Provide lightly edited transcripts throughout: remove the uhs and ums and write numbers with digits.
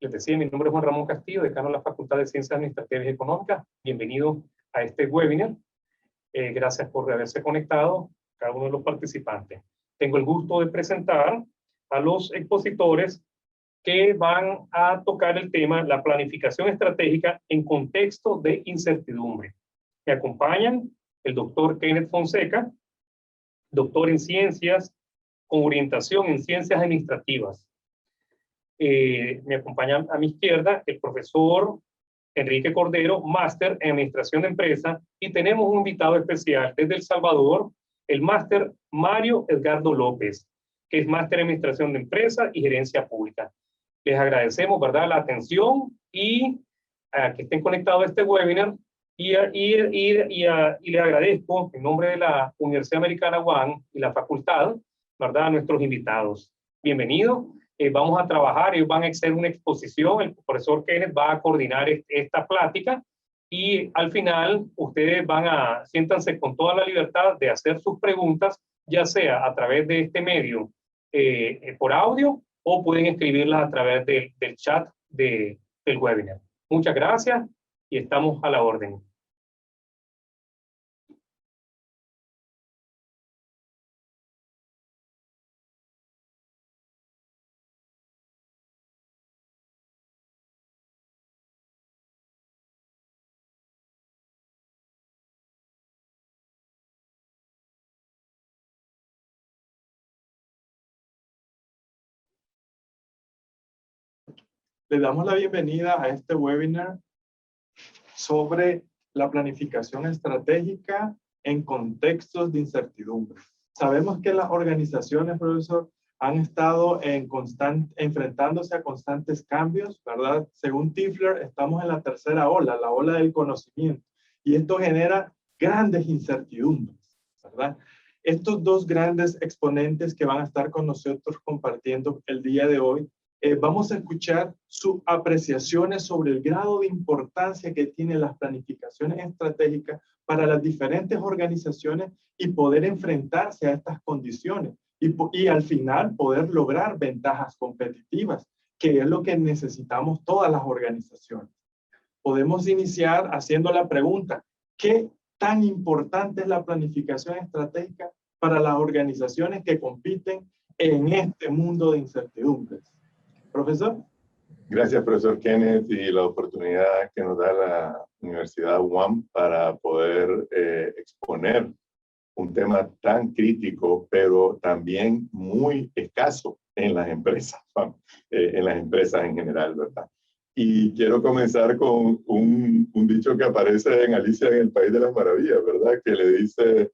Les decía, mi nombre es Juan Ramón Castillo, decano de la Facultad de Ciencias Administrativas y Económicas. Bienvenido a este webinar. Gracias por haberse conectado, cada uno de los participantes. Tengo el gusto de presentar a los expositores que van a tocar el tema la planificación estratégica en contexto de incertidumbre. Me acompañan el doctor Kenneth Fonseca, doctor en ciencias con orientación en ciencias administrativas. Me acompaña a mi izquierda el profesor Enrique Cordero, máster en administración de empresas, y tenemos un invitado especial desde El Salvador, el máster Mario Edgardo López, que es máster en administración de empresas y gerencia pública. Les agradecemos, ¿verdad?, la atención y que estén conectados a este webinar y les agradezco en nombre de la Universidad Americana UAM y la facultad, ¿verdad?, a nuestros invitados. Bienvenidos. Vamos a trabajar, ellos van a hacer una exposición, el profesor Kenneth va a coordinar esta plática y al final ustedes siéntanse con toda la libertad de hacer sus preguntas, ya sea a través de este medio por audio o pueden escribirlas a través del chat del webinar. Muchas gracias y estamos a la orden. Le damos la bienvenida a este webinar sobre la planificación estratégica en contextos de incertidumbre. Sabemos que las organizaciones, profesor, han estado enfrentándose a constantes cambios, ¿verdad? Según Tifler, estamos en la tercera ola, la ola del conocimiento, y esto genera grandes incertidumbres, ¿verdad? Estos dos grandes exponentes que van a estar con nosotros compartiendo el día de hoy, vamos a escuchar sus apreciaciones sobre el grado de importancia que tienen las planificaciones estratégicas para las diferentes organizaciones y poder enfrentarse a estas condiciones y al final poder lograr ventajas competitivas, que es lo que necesitamos todas las organizaciones. Podemos iniciar haciendo la pregunta, ¿qué tan importante es la planificación estratégica para las organizaciones que compiten en este mundo de incertidumbres? Profesor. Gracias, profesor Kenneth, y la oportunidad que nos da la Universidad UAM para poder exponer un tema tan crítico, pero también muy escaso en las empresas en general, ¿verdad? Y quiero comenzar con un dicho que aparece en Alicia en el País de las Maravillas, ¿verdad? Que le dice...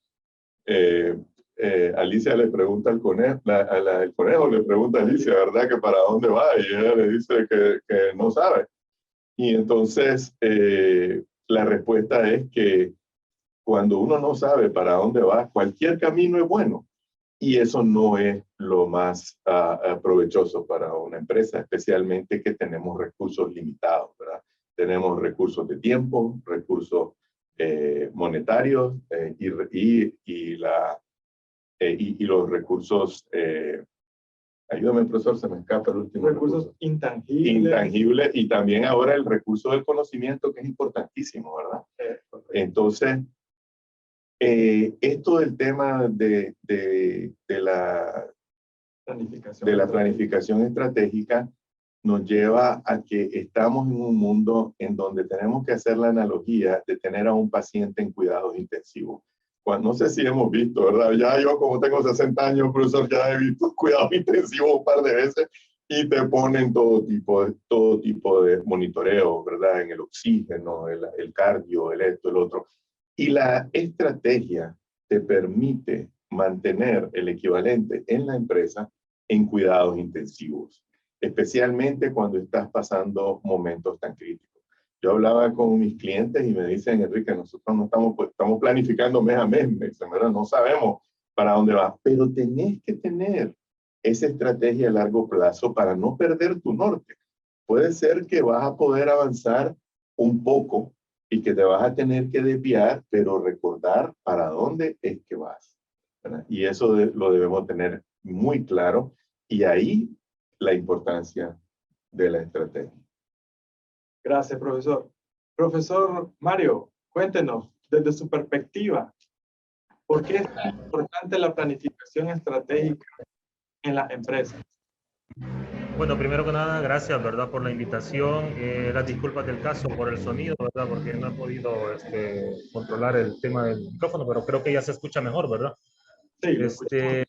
Alicia le pregunta al conejo, el conejo le pregunta a Alicia, ¿verdad?, que para dónde va, y ella le dice que no sabe. Y entonces la respuesta es que cuando uno no sabe para dónde va, cualquier camino es bueno, y eso no es lo más provechoso para una empresa, especialmente que tenemos recursos limitados, ¿verdad? Tenemos recursos de tiempo, recursos monetarios y los recursos, ayúdame, profesor, se me escapa el último recursos intangibles. Intangibles, y también ahora el recurso del conocimiento, que es importantísimo, ¿verdad? Entonces, esto del tema de la planificación estratégica nos lleva a que estamos en un mundo en donde tenemos que hacer la analogía de tener a un paciente en cuidados intensivos. No sé si hemos visto, ¿verdad? Ya yo, como tengo 60 años, profesor, ya he visto cuidados intensivos un par de veces y te ponen todo tipo de monitoreo, ¿verdad? En el oxígeno, el cardio, el esto, el otro. Y la estrategia te permite mantener el equivalente en la empresa en cuidados intensivos, especialmente cuando estás pasando momentos tan críticos. Yo hablaba con mis clientes y me dicen, Enrique, nosotros no estamos planificando mes a mes, me dicen, ¿verdad? No sabemos para dónde va, pero tenés que tener esa estrategia a largo plazo para no perder tu norte. Puede ser que vas a poder avanzar un poco y que te vas a tener que desviar, pero recordar para dónde es que vas, ¿verdad? Y eso lo debemos tener muy claro, y ahí la importancia de la estrategia. Gracias, profesor. Profesor Mario, cuéntenos, desde su perspectiva, ¿por qué es tan importante la planificación estratégica en las empresas? Bueno, primero que nada, gracias, ¿verdad?, por la invitación. Las disculpas del caso por el sonido, ¿verdad?, porque no he podido controlar el tema del micrófono, pero creo que ya se escucha mejor, ¿verdad? Sí, lo escuchamos.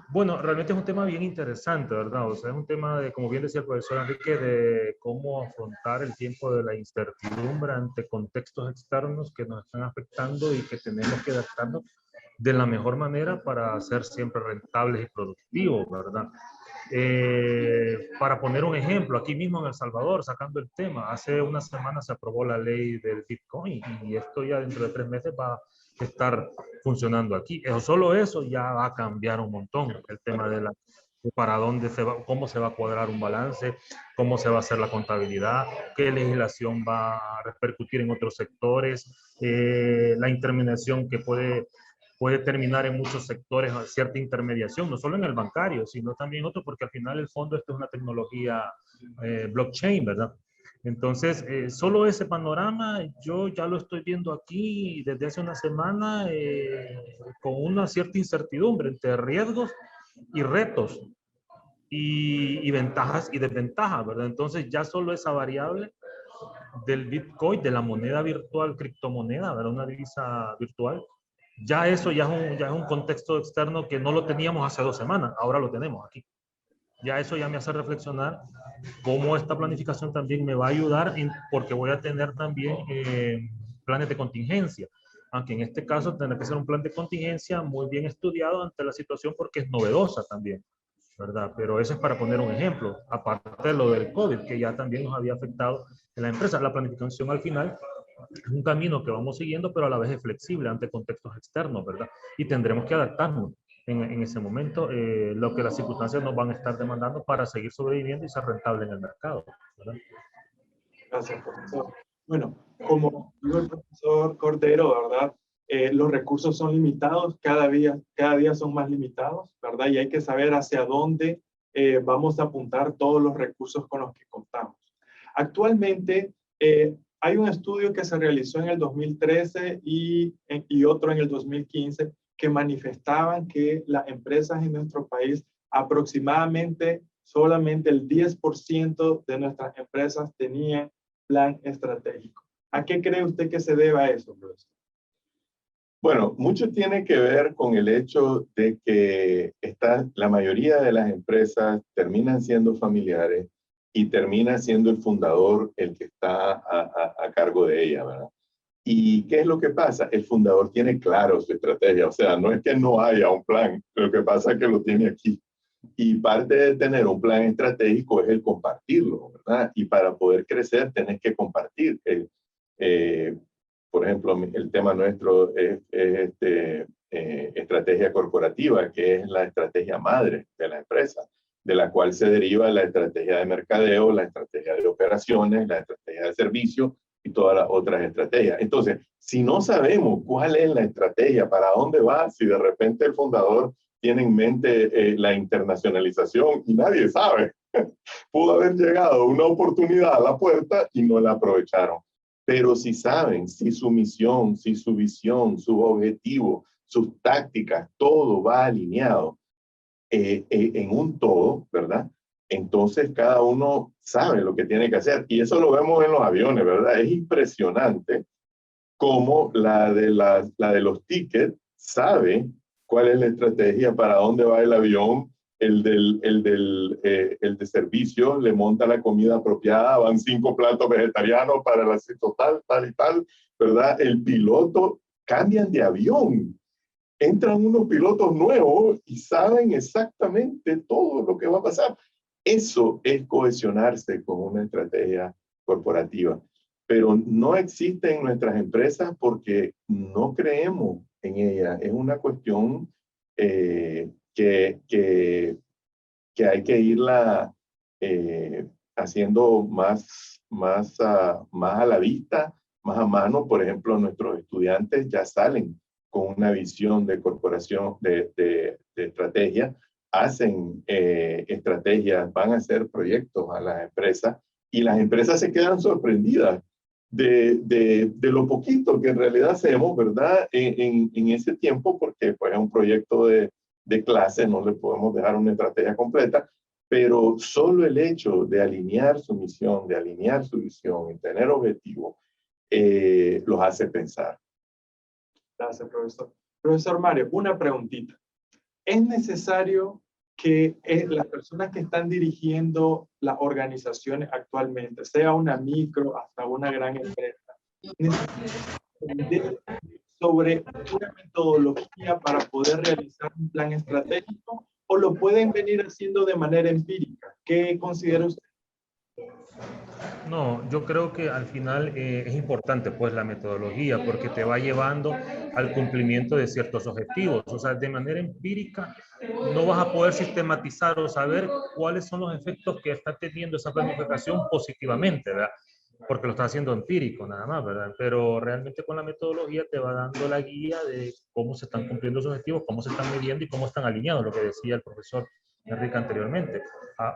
Bueno, realmente es un tema bien interesante, ¿verdad? O sea, es un tema de, como bien decía el profesor Enrique, de cómo afrontar el tiempo de la incertidumbre ante contextos externos que nos están afectando y que tenemos que adaptarnos de la mejor manera para ser siempre rentables y productivos, ¿verdad? Para poner un ejemplo, aquí mismo en El Salvador, sacando el tema, hace una semana se aprobó la ley del Bitcoin y esto ya dentro de 3 meses va a estar funcionando aquí. Solo eso ya va a cambiar un montón el tema de para dónde se va, cómo se va a cuadrar un balance, cómo se va a hacer la contabilidad, qué legislación va a repercutir en otros sectores, la intermediación que puede terminar en muchos sectores cierta intermediación, no solo en el bancario, sino también en otros, porque al final el fondo esto es una tecnología blockchain, ¿verdad? Entonces, solo ese panorama yo ya lo estoy viendo aquí desde hace una semana con una cierta incertidumbre entre riesgos y retos y ventajas y desventajas, ¿verdad? Entonces, ya solo esa variable del Bitcoin, de la moneda virtual, criptomoneda, ¿verdad?, una divisa virtual, ya eso ya es un contexto externo que no lo teníamos hace 2 semanas, ahora lo tenemos aquí. Ya eso ya me hace reflexionar cómo esta planificación también me va a ayudar porque voy a tener también planes de contingencia, aunque en este caso tendrá que ser un plan de contingencia muy bien estudiado ante la situación porque es novedosa también, ¿verdad? Pero eso es para poner un ejemplo, aparte de lo del COVID, que ya también nos había afectado en la empresa. La planificación al final es un camino que vamos siguiendo, pero a la vez es flexible ante contextos externos, ¿verdad? Y tendremos que adaptarnos en ese momento, lo que las circunstancias nos van a estar demandando para seguir sobreviviendo y ser rentable en el mercado, ¿verdad? Gracias, profesor. Bueno, como dijo el profesor Cordero, ¿verdad? Los recursos son limitados, cada día son más limitados, ¿verdad? Y hay que saber hacia dónde vamos a apuntar todos los recursos con los que contamos. Actualmente, hay un estudio que se realizó en el 2013 y otro en el 2015 que manifestaban que las empresas en nuestro país aproximadamente solamente el 10% de nuestras empresas tenían plan estratégico. ¿A qué cree usted que se deba eso, profesor? Bueno, mucho tiene que ver con el hecho de que la mayoría de las empresas terminan siendo familiares y termina siendo el fundador el que está a cargo de ella, ¿verdad? ¿Y qué es lo que pasa? El fundador tiene claro su estrategia, o sea, no es que no haya un plan, lo que pasa es que lo tiene aquí. Y parte de tener un plan estratégico es el compartirlo, ¿verdad? Y para poder crecer tenés que compartir. Por ejemplo, el tema nuestro es estrategia corporativa, que es la estrategia madre de la empresa, de la cual se deriva la estrategia de mercadeo, la estrategia de operaciones, la estrategia de servicio y todas las otras estrategias. Entonces, si no sabemos cuál es la estrategia, para dónde va, si de repente el fundador tiene en mente la internacionalización y nadie sabe, pudo haber llegado una oportunidad a la puerta y no la aprovecharon. Pero si saben, si su misión, si su visión, sus objetivos, sus tácticas, todo va alineado en un todo, ¿verdad? Entonces cada uno sabe lo que tiene que hacer. Y eso lo vemos en los aviones, ¿verdad? Es impresionante cómo la de los tickets sabe cuál es la estrategia, para dónde va el avión. El de servicio le monta la comida apropiada, van 5 platos vegetarianos para el asilo tal y tal, ¿verdad? El piloto, cambian de avión, entran unos pilotos nuevos y saben exactamente todo lo que va a pasar. Eso es cohesionarse con una estrategia corporativa, pero no existe en nuestras empresas porque no creemos en ella. Es una cuestión que hay que irla haciendo más a la vista, más a mano. Por ejemplo, nuestros estudiantes ya salen con una visión de corporación, de estrategia, hacen estrategias, van a hacer proyectos a las empresas y las empresas se quedan sorprendidas de lo poquito que en realidad hacemos, ¿verdad? En ese tiempo, porque pues es un proyecto de clase, no le podemos dejar una estrategia completa, pero solo el hecho de alinear su misión, de alinear su visión y tener objetivos, los hace pensar. Gracias, profesor. Profesor Mario, una preguntita. ¿Es necesario que las personas que están dirigiendo las organizaciones actualmente, sea una micro hasta una gran empresa, necesiten sobre una metodología para poder realizar un plan estratégico o lo pueden venir haciendo de manera empírica? ¿Qué considera usted? No, yo creo que al final es importante pues la metodología porque te va llevando al cumplimiento de ciertos objetivos. O sea, de manera empírica no vas a poder sistematizar o saber cuáles son los efectos que está teniendo esa planificación positivamente, ¿verdad? Porque lo estás haciendo empírico nada más, ¿verdad? Pero realmente con la metodología te va dando la guía de cómo se están cumpliendo los objetivos, cómo se están midiendo y cómo están alineados, lo que decía el profesor Enrique anteriormente,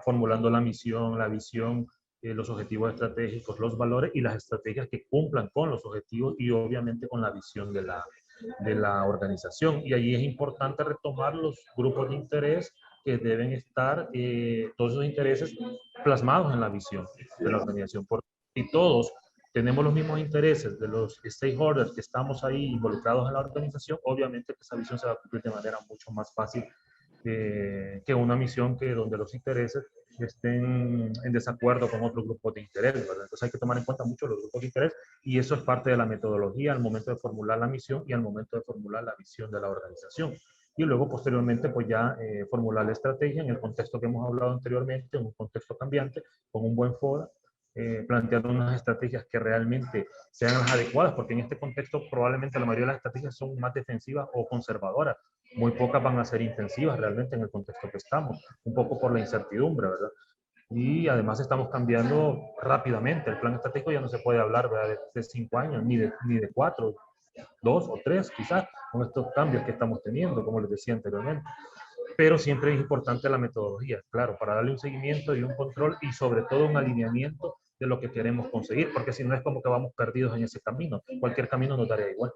formulando la misión, la visión, los objetivos estratégicos, los valores y las estrategias que cumplan con los objetivos y obviamente con la visión de la organización. Y allí es importante retomar los grupos de interés que deben estar, todos esos intereses plasmados en la visión de la organización. Porque si todos tenemos los mismos intereses de los stakeholders que estamos ahí involucrados en la organización, obviamente que esa visión se va a cumplir de manera mucho más fácil que una misión donde los intereses estén en desacuerdo con otros grupos de interés, ¿verdad? Entonces hay que tomar en cuenta mucho los grupos de interés y eso es parte de la metodología al momento de formular la misión y al momento de formular la visión de la organización. Y luego posteriormente pues ya formular la estrategia en el contexto que hemos hablado anteriormente, en un contexto cambiante, con un buen FODA, planteando unas estrategias que realmente sean las adecuadas, porque en este contexto probablemente la mayoría de las estrategias son más defensivas o conservadoras. Muy pocas van a ser intensivas realmente en el contexto que estamos, un poco por la incertidumbre, ¿verdad? Y además estamos cambiando rápidamente. El plan estratégico ya no se puede hablar, ¿verdad?, de 5 años, ni de 4, 2 o 3 quizás, con estos cambios que estamos teniendo, como les decía anteriormente. Pero siempre es importante la metodología, claro, para darle un seguimiento y un control y sobre todo un alineamiento de lo que queremos conseguir, porque si no es como que vamos perdidos en ese camino. Cualquier camino nos daría igual.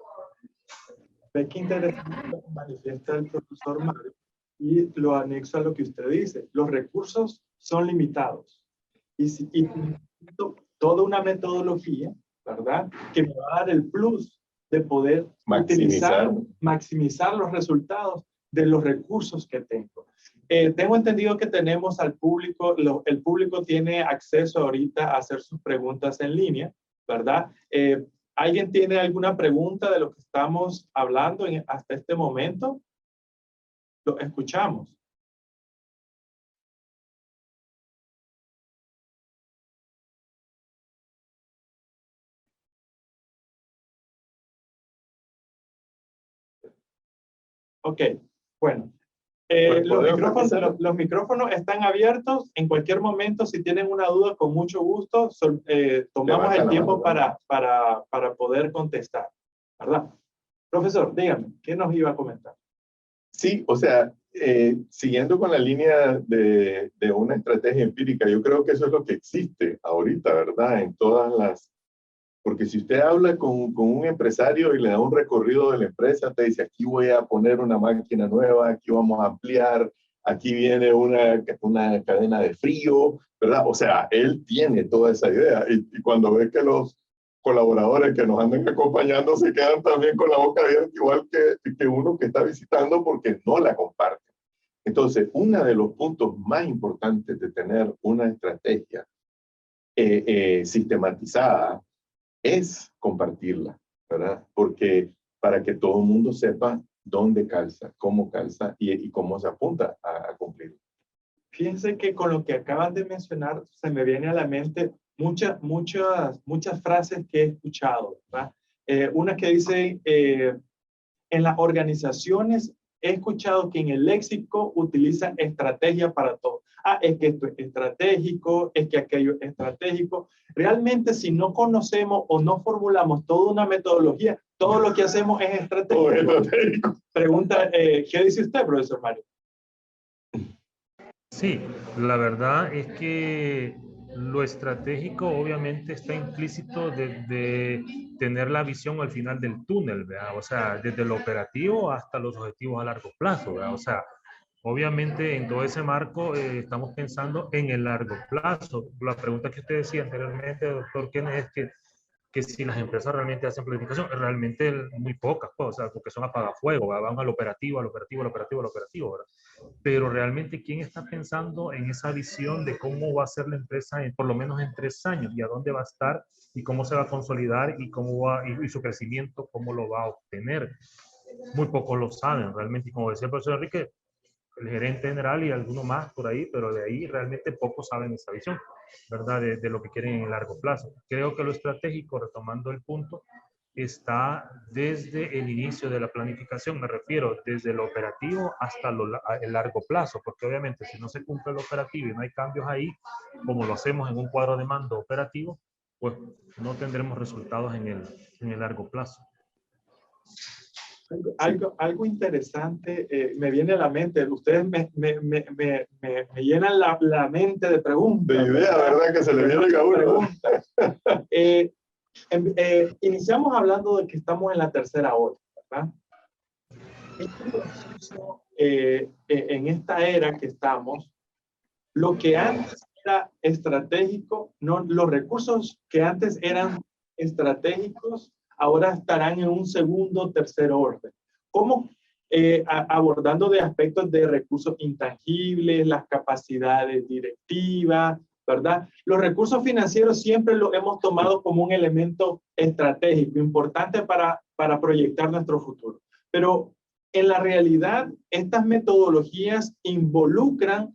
Ve qué interesante lo que manifiesta el profesor Mario y lo anexo a lo que usted dice. Los recursos son limitados y necesito toda una metodología, ¿verdad?, que me va a dar el plus de poder maximizar los resultados de los recursos que tengo. Tengo entendido que tenemos al público, el público tiene acceso ahorita a hacer sus preguntas en línea, ¿verdad? ¿Alguien tiene alguna pregunta de lo que estamos hablando hasta este momento? Lo escuchamos. Ok, bueno. Los micrófonos están abiertos. En cualquier momento, si tienen una duda, con mucho gusto, tomamos el tiempo para poder contestar, ¿verdad? Profesor, dígame, ¿qué nos iba a comentar? Sí, o sea, siguiendo con la línea de una estrategia empírica, yo creo que eso es lo que existe ahorita, ¿verdad? En todas las... Porque si usted habla con un empresario y le da un recorrido de la empresa, te dice, aquí voy a poner una máquina nueva, aquí vamos a ampliar, aquí viene una cadena de frío, ¿verdad? O sea, él tiene toda esa idea. Y cuando ve que los colaboradores que nos andan acompañando se quedan también con la boca abierta, igual que uno que está visitando porque no la comparte. Entonces, uno de los puntos más importantes de tener una estrategia sistematizada es compartirla, ¿verdad? Porque para que todo el mundo sepa dónde calza y cómo se apunta a cumplir. Fíjense que con lo que acaban de mencionar se me viene a la mente muchas frases que he escuchado, ¿verdad? Una que dice, en las organizaciones he escuchado que en el léxico utilizan estrategia para todo. Es que esto es estratégico, es que aquello es estratégico. Realmente, si no conocemos o no formulamos toda una metodología, todo lo que hacemos es estratégico. Pregunta, ¿qué dice usted, profesor Mario? Sí, la verdad es que lo estratégico obviamente está implícito de tener la visión al final del túnel, ¿verdad? O sea, desde lo operativo hasta los objetivos a largo plazo, ¿verdad? O sea, obviamente en todo ese marco estamos pensando en el largo plazo. La pregunta que usted decía anteriormente, doctor Kenneth, es que si las empresas realmente hacen planificación, realmente muy pocas, pues, o sea, porque son apagafuegos, ¿verdad? Van al operativo, al operativo, al operativo, al operativo, ¿verdad? Pero realmente, ¿quién está pensando en esa visión de cómo va a ser la empresa por lo menos en 3 años y a dónde va a estar y cómo se va a consolidar y cómo va y su crecimiento, cómo lo va a obtener? Muy pocos lo saben realmente. Y como decía el profesor Enrique, el gerente general y alguno más por ahí, pero de ahí realmente pocos saben esa visión, ¿verdad? De lo que quieren en el largo plazo. Creo que lo estratégico, retomando el punto, está desde el inicio de la planificación, me refiero desde lo operativo hasta el largo plazo, porque obviamente si no se cumple el operativo y no hay cambios ahí, como lo hacemos en un cuadro de mando operativo, pues no tendremos resultados en el largo plazo. Algo interesante me viene a la mente. Ustedes me llenan la mente de preguntas. De idea, ¿verdad? Que se le viene a uno. Iniciamos hablando de que estamos en la tercera ola, ¿verdad? En esta era que estamos, lo que antes era estratégico, no, los recursos que antes eran estratégicos, ahora estarán en un segundo, tercer orden. ¿Cómo? Abordando de aspectos de recursos intangibles, las capacidades directivas, ¿verdad? Los recursos financieros siempre los hemos tomado como un elemento estratégico, importante para proyectar nuestro futuro. Pero en la realidad, estas metodologías involucran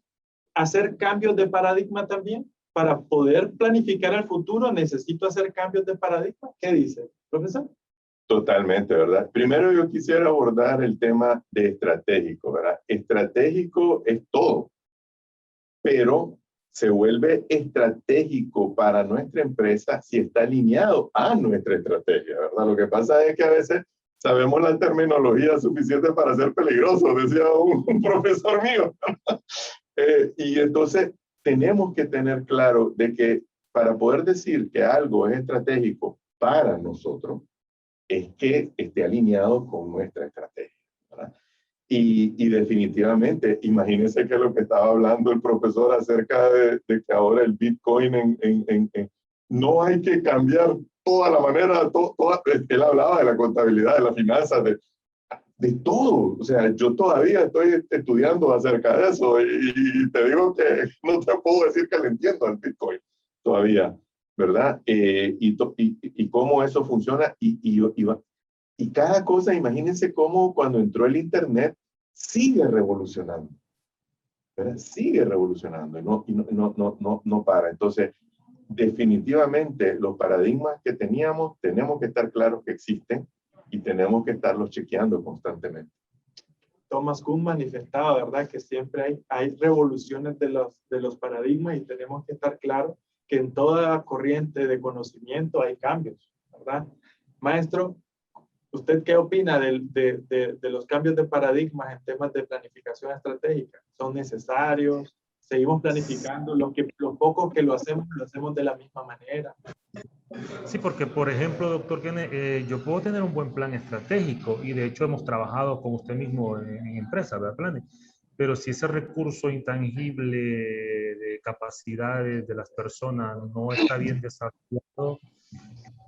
hacer cambios de paradigma también. Para poder planificar el futuro, necesito hacer cambios de paradigma. ¿Qué dice, profesor? Totalmente, ¿verdad? Primero yo quisiera abordar el tema de estratégico, ¿verdad? Estratégico es todo, pero se vuelve estratégico para nuestra empresa si está alineado a nuestra estrategia, ¿verdad? Lo que pasa es que a veces sabemos la terminología suficiente para ser peligrosos, decía un profesor mío. Y entonces tenemos que tener claro de que para poder decir que algo es estratégico para nosotros, es que esté alineado con nuestra estrategia, ¿verdad? Y definitivamente, imagínense que lo que estaba hablando el profesor acerca de que ahora el Bitcoin no hay que cambiar toda la manera, él hablaba de la contabilidad, de la finanza, de todo. O sea, yo todavía estoy estudiando acerca de eso y te digo que no te puedo decir que le entiendo al Bitcoin todavía, ¿verdad? Y cómo eso funciona y cada cosa, imagínense cómo cuando entró el Internet sigue revolucionando, ¿verdad? Sigue revolucionando y no para. Entonces, definitivamente los paradigmas que teníamos, tenemos que estar claros que existen y tenemos que estarlos chequeando constantemente. Thomas Kuhn manifestaba, ¿verdad?, que siempre hay revoluciones de los paradigmas y tenemos que estar claros que en toda corriente de conocimiento hay cambios, ¿verdad? Maestro, ¿usted qué opina de los cambios de paradigmas en temas de planificación estratégica? ¿Son necesarios? ¿Seguimos planificando? Los pocos que lo hacemos de la misma manera. Sí, porque por ejemplo, doctor Kenneth, yo puedo tener un buen plan estratégico y de hecho hemos trabajado con usted mismo en empresa, ¿verdad? Planes. Pero si ese recurso intangible de capacidades de las personas no está bien desarrollado,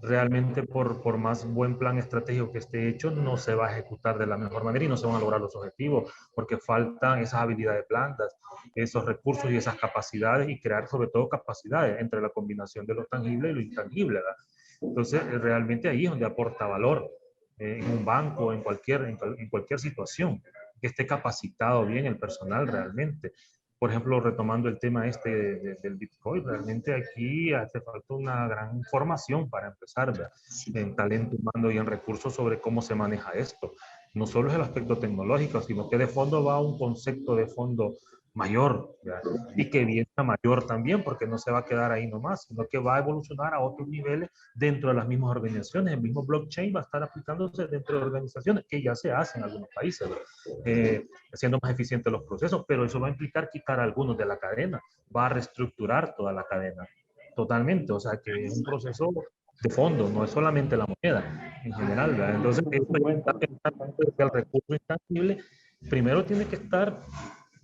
realmente por más buen plan estratégico que esté hecho, no se va a ejecutar de la mejor manera y no se van a lograr los objetivos, porque faltan esas habilidades blandas, esos recursos y esas capacidades y crear sobre todo capacidades entre la combinación de lo tangible y lo intangible, ¿verdad? Entonces, realmente ahí es donde aporta valor, en un banco, en cualquier situación, que esté capacitado bien el personal realmente. Por ejemplo, retomando el tema del Bitcoin, realmente aquí hace falta una gran formación para empezar, ¿verdad? En talento humano y en recursos sobre cómo se maneja esto. No solo es el aspecto tecnológico, sino que de fondo va un concepto de fondo mayor, ¿verdad? Y que viene a mayor también, porque no se va a quedar ahí nomás, sino que va a evolucionar a otros niveles dentro de las mismas organizaciones. El mismo blockchain va a estar aplicándose dentro de organizaciones que ya se hacen en algunos países, haciendo más eficientes los procesos, pero eso va a implicar quitar algunos de la cadena, va a reestructurar toda la cadena totalmente, o sea que es un proceso de fondo, no es solamente la moneda en general, ¿verdad? Entonces, el recurso intangible primero tiene que estar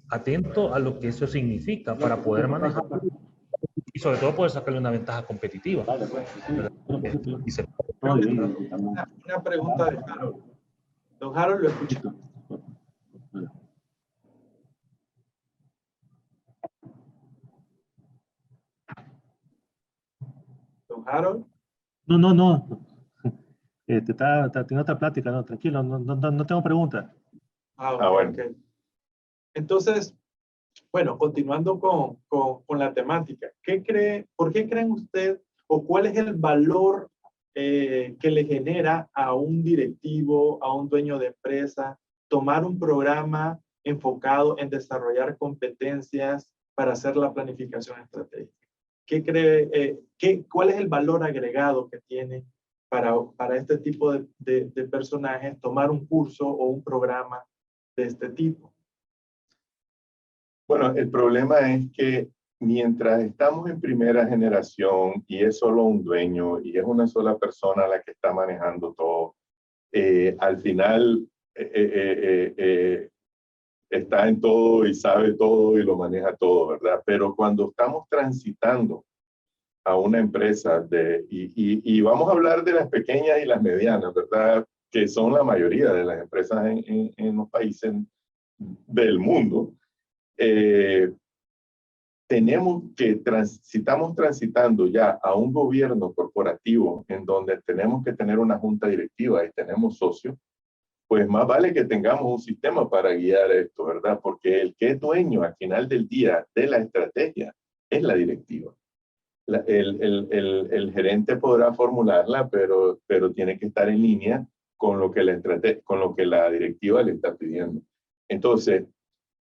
atento a lo que eso significa para poder manejar y sobre todo poder sacarle una ventaja competitiva. Una pregunta de Harold. Don Harold, lo escucho. Don Harold. No. Está teniendo otra plática, no, tranquilo, no tengo preguntas. Bueno. Okay. Entonces, bueno, continuando con la temática, ¿por qué creen usted o cuál es el valor que le genera a un directivo, a un dueño de empresa, tomar un programa enfocado en desarrollar competencias para hacer la planificación estratégica? ¿Qué cree, cuál es el valor agregado que tiene para este tipo de personajes tomar un curso o un programa de este tipo? Bueno, el problema es que mientras estamos en primera generación y es solo un dueño y es una sola persona la que está manejando todo, al final está en todo y sabe todo y lo maneja todo, ¿verdad? Pero cuando estamos transitando a una empresa y vamos a hablar de las pequeñas y las medianas, ¿verdad? Que son la mayoría de las empresas en los países del mundo. Tenemos que, si estamos transitando ya a un gobierno corporativo en donde tenemos que tener una junta directiva y tenemos socios, pues más vale que tengamos un sistema para guiar esto, ¿verdad? Porque el que es dueño al final del día de la estrategia es la directiva. El gerente podrá formularla, pero tiene que estar en línea con lo que la directiva le está pidiendo. Entonces,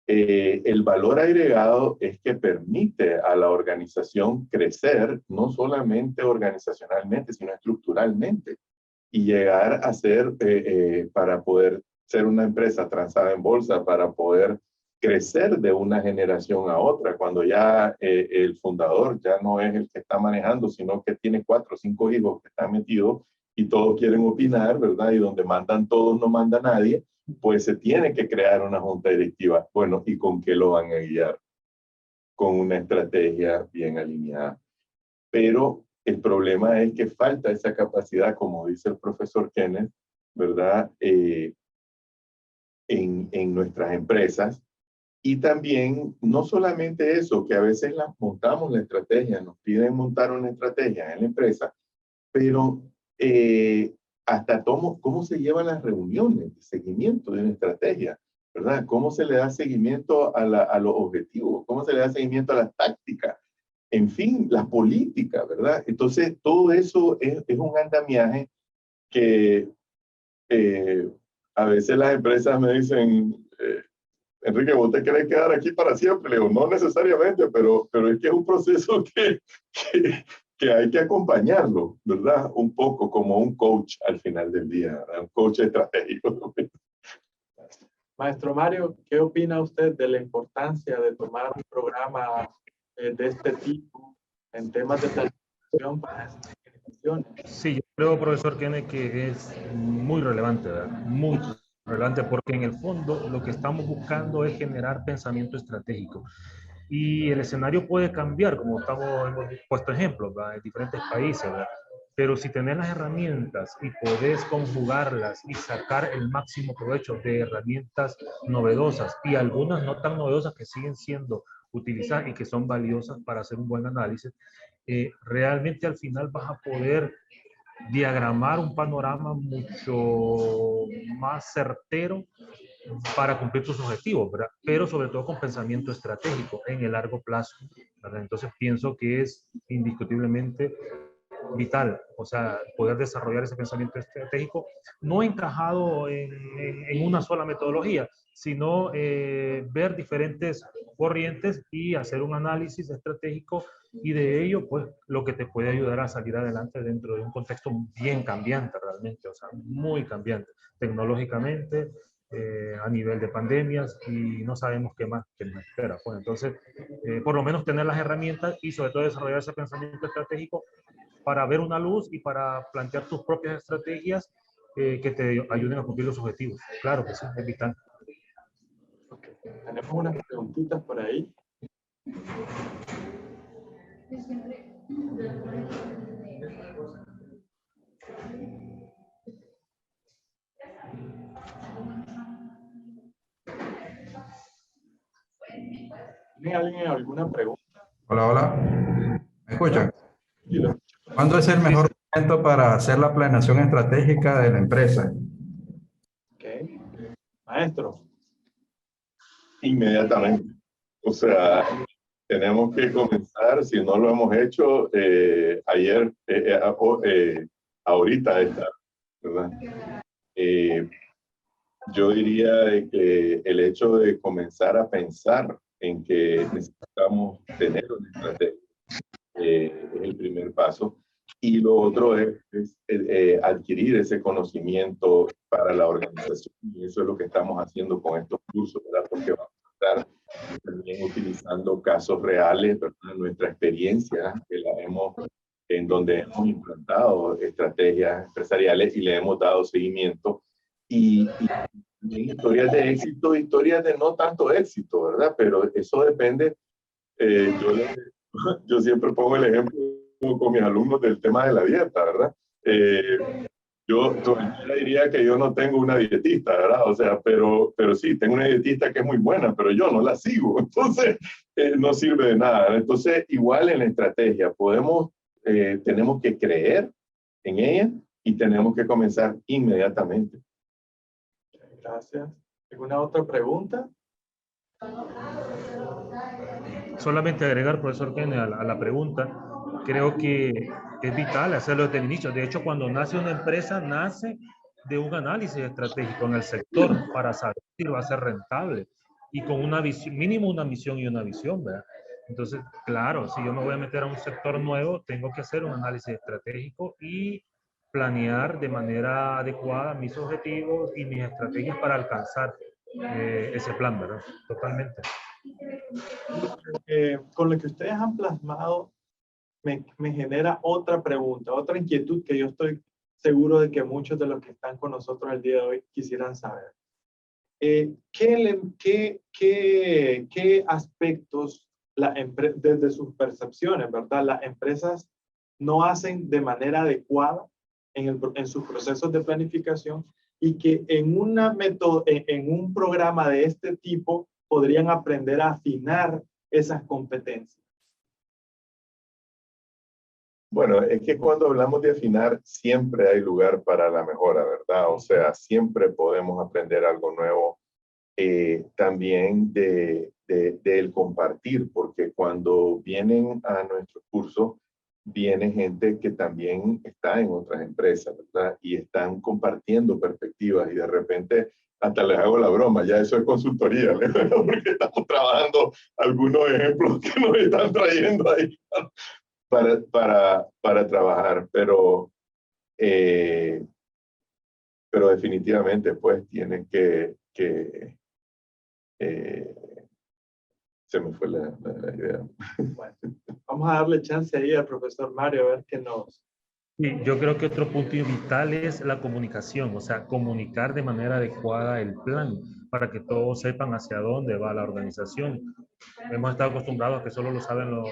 el valor agregado es que permite a la organización crecer, no solamente organizacionalmente, sino estructuralmente, y llegar a ser, para poder ser una empresa transada en bolsa, para poder crecer de una generación a otra, cuando ya el fundador ya no es el que está manejando, sino que tiene 4 o 5 hijos que están metidos y todos quieren opinar, ¿verdad? Y donde mandan todos no manda nadie, pues se tiene que crear una junta directiva. Bueno, ¿y con qué lo van a guiar? Con una estrategia bien alineada. Pero el problema es que falta esa capacidad, como dice el profesor Kenneth, ¿verdad? En nuestras empresas. Y también, no solamente eso, que a veces montamos la estrategia, nos piden montar una estrategia en la empresa, pero hasta cómo se llevan las reuniones de seguimiento de una estrategia, ¿verdad? ¿Cómo se le da seguimiento a los objetivos? ¿Cómo se le da seguimiento a las tácticas? En fin, la política, ¿verdad? Entonces, todo eso es un andamiaje que a veces las empresas me dicen, Enrique, ¿vos te querés quedar aquí para siempre? Le digo, no necesariamente, pero es que es un proceso que hay que acompañarlo, ¿verdad? Un poco como un coach al final del día, ¿verdad? Un coach estratégico. Maestro Mario, ¿qué opina usted de la importancia de tomar un programa de este tipo en temas de planificación para estas organizaciones? Sí, yo creo, profesor Kenneth, que es muy relevante, ¿verdad? Muy relevante, porque en el fondo lo que estamos buscando es generar pensamiento estratégico. Y el escenario puede cambiar, como hemos puesto ejemplos, ¿verdad? En diferentes países, ¿verdad? Pero si tenés las herramientas y podés conjugarlas y sacar el máximo provecho de herramientas novedosas y algunas no tan novedosas que siguen siendo utilizadas y que son valiosas para hacer un buen análisis, realmente al final vas a poder diagramar un panorama mucho más certero para cumplir tus objetivos, ¿verdad? Pero sobre todo con pensamiento estratégico en el largo plazo, ¿verdad? Entonces pienso que es indiscutiblemente vital, o sea, poder desarrollar ese pensamiento estratégico, no encajado en una sola metodología, sino ver diferentes corrientes y hacer un análisis estratégico y de ello, pues, lo que te puede ayudar a salir adelante dentro de un contexto bien cambiante realmente, o sea, muy cambiante, tecnológicamente, a nivel de pandemias y no sabemos qué más espera. Pues entonces, por lo menos tener las herramientas y sobre todo desarrollar ese pensamiento estratégico para ver una luz y para plantear tus propias estrategias que te ayuden a cumplir los objetivos. Claro que sí, es vital. Okay. Tenemos unas preguntitas por ahí. ¿Tiene alguien alguna pregunta? Hola, hola. ¿Me escuchan? Sí, lo escucho. ¿Cuándo es el mejor momento para hacer la planeación estratégica de la empresa? Ok. Maestro. Inmediatamente. O sea, tenemos que comenzar, si no lo hemos hecho, ayer, ahorita está, ¿verdad? Yo diría de que el hecho de comenzar a pensar en que necesitamos tener una estrategia es el primer paso. Y lo otro es adquirir ese conocimiento para la organización. Y eso es lo que estamos haciendo con estos cursos, ¿verdad? Porque vamos a estar también utilizando casos reales, ¿verdad? Nuestra experiencia en donde hemos implantado estrategias empresariales y le hemos dado seguimiento. Y historias de éxito, historias de no tanto éxito, ¿verdad? Pero eso depende. Yo siempre pongo el ejemplo con mis alumnos del tema de la dieta, ¿verdad? Yo diría que yo no tengo una dietista, ¿verdad? O sea, pero sí, tengo una dietista que es muy buena, pero yo no la sigo. Entonces, no sirve de nada. Entonces, igual en la estrategia, tenemos que creer en ella y tenemos que comenzar inmediatamente. Gracias. ¿Alguna otra pregunta? Solamente agregar, profesor Kenneth, a la pregunta, creo que es vital hacerlo desde el inicio. De hecho, cuando nace una empresa, nace de un análisis estratégico en el sector para saber si va a ser rentable y con una visión, mínimo una misión y una visión, ¿verdad? Entonces, claro, si yo me voy a meter a un sector nuevo, tengo que hacer un análisis estratégico y planear de manera adecuada mis objetivos y mis estrategias para alcanzar ese plan, ¿verdad? Totalmente. Con lo que ustedes han plasmado, me genera otra pregunta, otra inquietud que yo estoy seguro de que muchos de los que están con nosotros el día de hoy quisieran saber. ¿Qué aspectos desde sus percepciones, ¿verdad? Las empresas no hacen de manera adecuada en sus procesos de planificación y que en un programa de este tipo podrían aprender a afinar esas competencias? Bueno, es que cuando hablamos de afinar, siempre hay lugar para la mejora, ¿verdad? O sea, siempre podemos aprender algo nuevo. También del compartir, porque cuando vienen a nuestro curso, viene gente que también está en otras empresas, ¿verdad? Y están compartiendo perspectivas y de repente hasta les hago la broma, ya eso es consultoría, porque estamos trabajando algunos ejemplos que nos están trayendo ahí para trabajar, pero definitivamente pues tienen que se me fue la idea. Bueno, vamos a darle chance ahí al profesor Mario a ver qué nos... Sí, yo creo que otro punto vital es la comunicación, o sea, comunicar de manera adecuada el plan para que todos sepan hacia dónde va la organización. Hemos estado acostumbrados a que solo lo saben los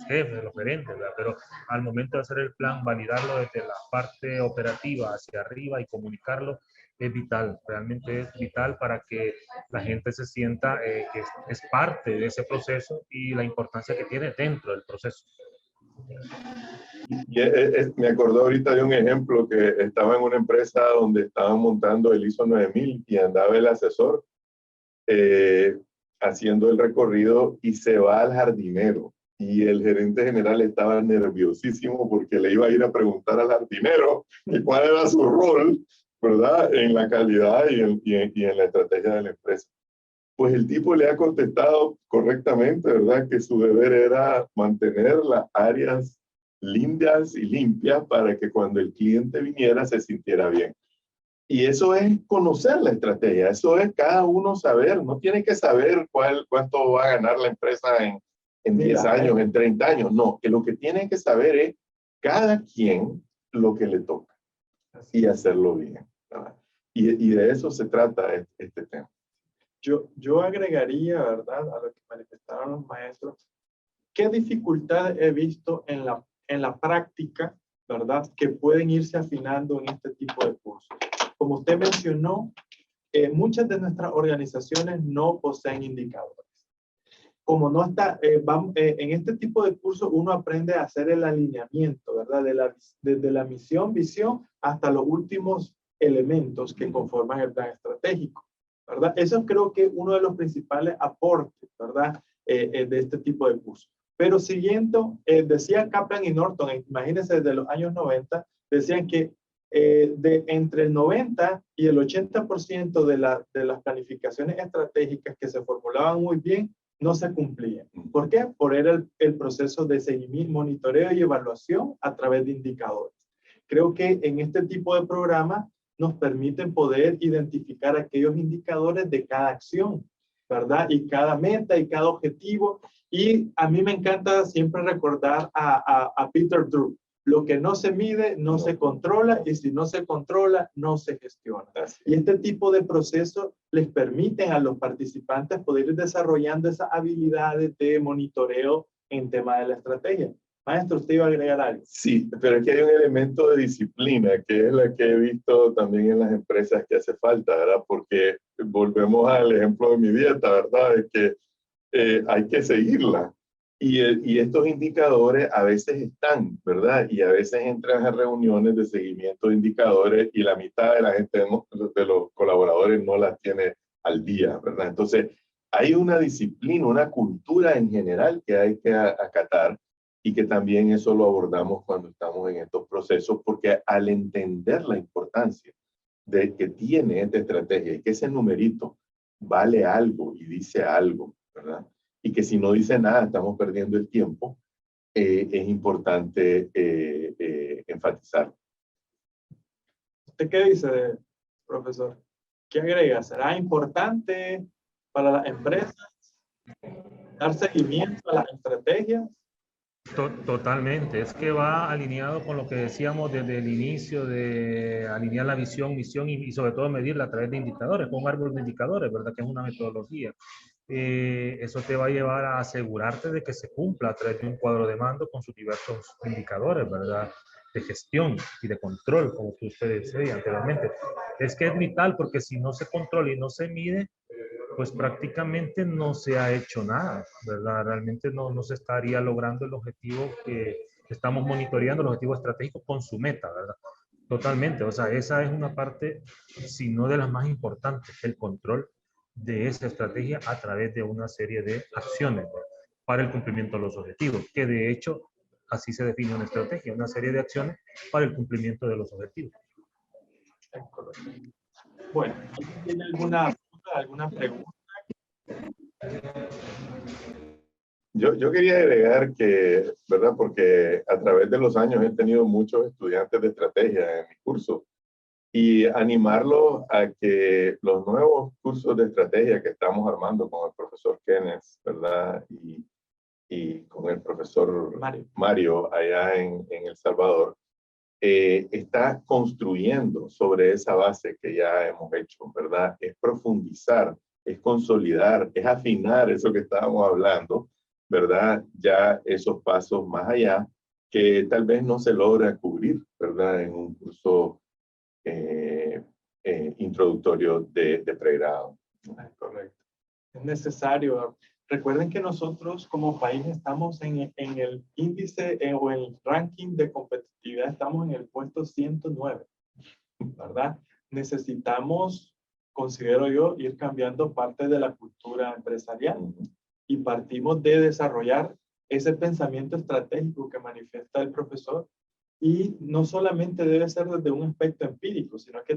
jefes, los gerentes, ¿verdad? Pero al momento de hacer el plan, validarlo desde la parte operativa hacia arriba y comunicarlo es vital, realmente es vital para que la gente se sienta que es parte de ese proceso y la importancia que tiene dentro del proceso. Y me acordó ahorita de un ejemplo que estaba en una empresa donde estaban montando el ISO 9000 y andaba el asesor haciendo el recorrido y se va al jardinero y el gerente general estaba nerviosísimo porque le iba a ir a preguntar al jardinero que cuál era su rol, ¿verdad? En la calidad y en la estrategia de la empresa. Pues el tipo le ha contestado correctamente, ¿verdad? Que su deber era mantener las áreas lindas y limpias para que cuando el cliente viniera se sintiera bien. Y eso es conocer la estrategia, eso es cada uno saber, no tiene que saber cuánto va a ganar la empresa en 10 años, en 30 años, no, que lo que tiene que saber es cada quien lo que le toca y hacerlo bien, ¿verdad? Y de eso se trata este tema. Yo agregaría, ¿verdad?, a lo que manifestaron los maestros, ¿qué dificultades he visto en la práctica, ¿verdad?, que pueden irse afinando en este tipo de cursos? Como usted mencionó, muchas de nuestras organizaciones no poseen indicadores. Como no está, en este tipo de cursos uno aprende a hacer el alineamiento, ¿verdad? Desde la misión, visión, hasta los últimos elementos que conforman el plan estratégico, ¿verdad? Eso creo que es uno de los principales aportes, ¿verdad? De este tipo de cursos. Pero siguiendo, decía Kaplan y Norton, imagínense desde los años 90, decían que entre el 90 y el 80% de las planificaciones estratégicas que se formulaban muy bien, no se cumplían. ¿Por qué? Por era el proceso de seguimiento, monitoreo y evaluación a través de indicadores. Creo que en este tipo de programas nos permiten poder identificar aquellos indicadores de cada acción, ¿verdad? Y cada meta y cada objetivo. Y a mí me encanta siempre recordar a Peter Drucker. Lo que no se mide, no se controla, y si no se controla, no se gestiona. Y este tipo de procesos les permiten a los participantes poder ir desarrollando esas habilidades de monitoreo en tema de la estrategia. Maestro, ¿usted iba a agregar algo? Sí, pero aquí hay un elemento de disciplina, que es la que he visto también en las empresas que hace falta, ¿verdad? Porque volvemos al ejemplo de mi dieta, ¿verdad? Es que hay que seguirla. Y estos indicadores a veces están, ¿verdad? Y a veces entran a reuniones de seguimiento de indicadores y la mitad de la gente de los colaboradores no las tiene al día, ¿verdad? Entonces, hay una disciplina, una cultura en general que hay que acatar y que también eso lo abordamos cuando estamos en estos procesos, porque al entender la importancia de que tiene esta estrategia y que ese numerito vale algo y dice algo, ¿verdad? Y que si no dice nada estamos perdiendo el tiempo, es importante enfatizar. ¿Usted qué dice, profesor? ¿Qué agrega? ¿Será importante para las empresas dar seguimiento a las estrategias? Totalmente, es que va alineado con lo que decíamos desde el inicio de alinear la visión, misión y sobre todo medirla a través de indicadores, con un árbol de indicadores, ¿verdad? Que es una metodología. Eso te va a llevar a asegurarte de que se cumpla a través de un cuadro de mando con sus diversos indicadores, ¿verdad? De gestión y de control, como que usted decía anteriormente. Es que es vital porque si no se controla y no se mide, pues prácticamente no se ha hecho nada, ¿verdad? Realmente no se estaría logrando el objetivo que estamos monitoreando, el objetivo estratégico con su meta, ¿verdad? Totalmente, o sea, esa es una parte, si no de las más importantes, el control de esa estrategia a través de una serie de acciones, ¿verdad? Para el cumplimiento de los objetivos, que de hecho así se define una estrategia, una serie de acciones para el cumplimiento de los objetivos. Bueno, ¿tiene alguna pregunta? Yo quería agregar que, ¿verdad? Porque a través de los años he tenido muchos estudiantes de estrategia en mi curso y animarlos a que los nuevos cursos de estrategia que estamos armando con el profesor Kenneth, ¿verdad? Y con el profesor Mario allá en El Salvador, está construyendo sobre esa base que ya hemos hecho, ¿verdad? Es profundizar, es consolidar, es afinar eso que estábamos hablando, ¿verdad? Ya esos pasos más allá que tal vez no se logra cubrir, ¿verdad? En un curso introductorio de pregrado. Correcto. Es necesario. Recuerden que nosotros como país estamos en el índice o en el ranking de competitividad, estamos en el puesto 109, ¿verdad? Necesitamos, considero yo, ir cambiando parte de la cultura empresarial y partimos de desarrollar ese pensamiento estratégico que manifiesta el profesor. Y no solamente debe ser desde un aspecto empírico, sino que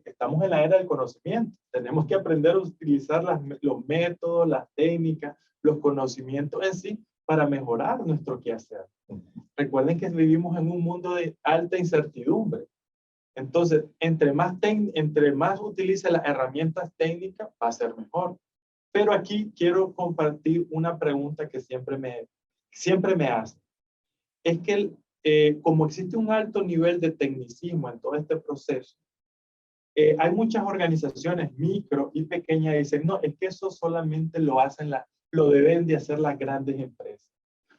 estamos en la era del conocimiento. Tenemos que aprender a utilizar los métodos, las técnicas, los conocimientos en sí para mejorar nuestro quehacer. Recuerden que vivimos en un mundo de alta incertidumbre. Entonces, entre más utilice las herramientas técnicas, va a ser mejor. Pero aquí quiero compartir una pregunta que siempre me hace. Es que como existe un alto nivel de tecnicismo en todo este proceso, hay muchas organizaciones micro y pequeñas que dicen, no, es que eso solamente lo deben de hacer las grandes empresas.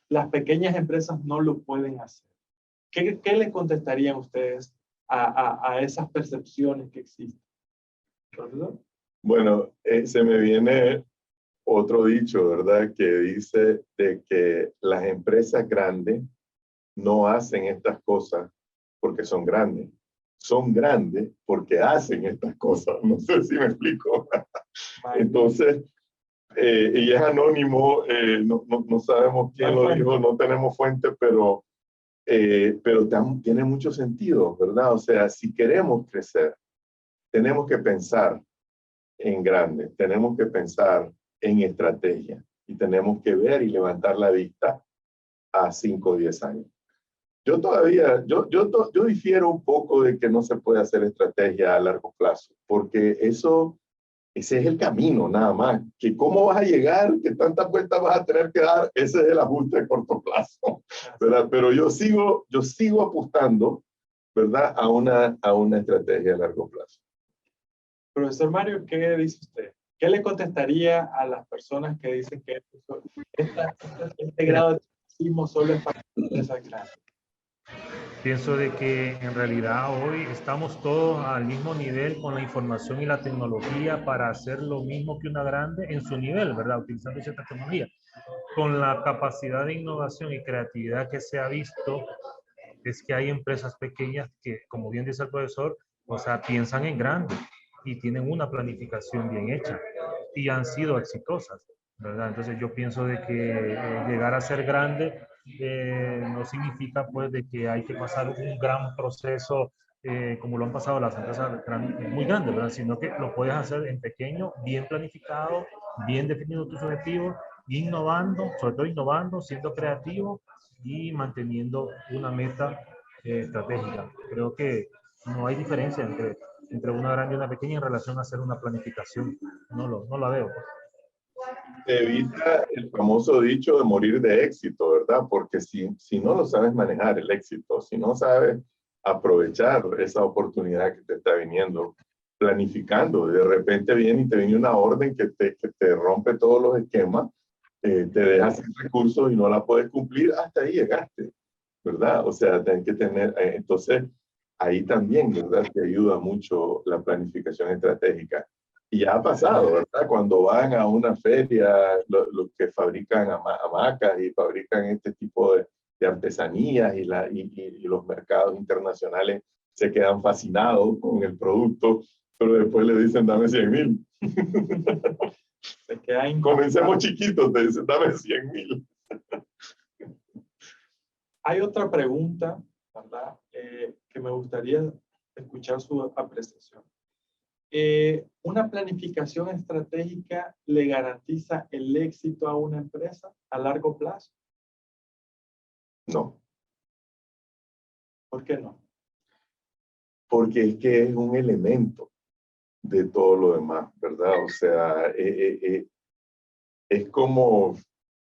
Las pequeñas empresas no lo pueden hacer. ¿Qué le contestarían ustedes a esas percepciones que existen? ¿Profesor? Bueno, se me viene otro dicho, ¿verdad? Que dice de que las empresas grandes no hacen estas cosas porque son grandes. Son grandes porque hacen estas cosas. No sé si me explico. Entonces, y es anónimo, no sabemos quién lo dijo, no tenemos fuente, pero tiene mucho sentido, ¿verdad? O sea, si queremos crecer, tenemos que pensar en grande, tenemos que pensar en estrategia y tenemos que ver y levantar la vista a 5 o 10 años. Yo difiero un poco de que no se puede hacer estrategia a largo plazo, porque ese es el camino nada más. Que cómo vas a llegar, que tantas vueltas vas a tener que dar, ese es el ajuste de corto plazo, ¿verdad? Pero yo sigo apostando, ¿verdad? A una estrategia a largo plazo. Profesor Mario, ¿qué dice usted? ¿Qué le contestaría a las personas que dicen que este grado de tecnicismo solo es para empresas grandes? Pienso de que en realidad hoy estamos todos al mismo nivel con la información y la tecnología para hacer lo mismo que una grande en su nivel, ¿verdad? Utilizando cierta tecnología. Con la capacidad de innovación y creatividad que se ha visto, es que hay empresas pequeñas que, como bien dice el profesor, o sea, piensan en grande y tienen una planificación bien hecha y han sido exitosas, ¿verdad? Entonces yo pienso de que llegar a ser grande no significa pues de que hay que pasar un gran proceso como lo han pasado las empresas muy grandes, ¿verdad? Sino que lo puedes hacer en pequeño, bien planificado, bien definido tus objetivos, innovando, sobre todo innovando, siendo creativo y manteniendo una meta estratégica. Creo que no hay diferencia entre una grande y una pequeña en relación a hacer una planificación. No la veo. Evita el famoso dicho de morir de éxito, ¿verdad? Porque si no lo sabes manejar el éxito, si no sabes aprovechar esa oportunidad que te está viniendo, planificando, de repente viene y te viene una orden que te rompe todos los esquemas, te deja sin recursos y no la puedes cumplir, hasta ahí llegaste, ¿verdad? O sea, tienes que tener, entonces, ahí también, ¿verdad? Te ayuda mucho la planificación estratégica. Y ya ha pasado, ¿verdad? Cuando van a una feria, los que fabrican hamacas y fabrican este tipo de artesanías y los mercados internacionales se quedan fascinados con el producto, pero después le dicen, dame 100,000. Comencemos chiquitos, te dicen, dame 100,000. Hay otra pregunta, ¿verdad? Que me gustaría escuchar su apreciación. ¿Una planificación estratégica le garantiza el éxito a una empresa a largo plazo? No. ¿Por qué no? Porque es que es un elemento de todo lo demás, ¿verdad? O sea, es como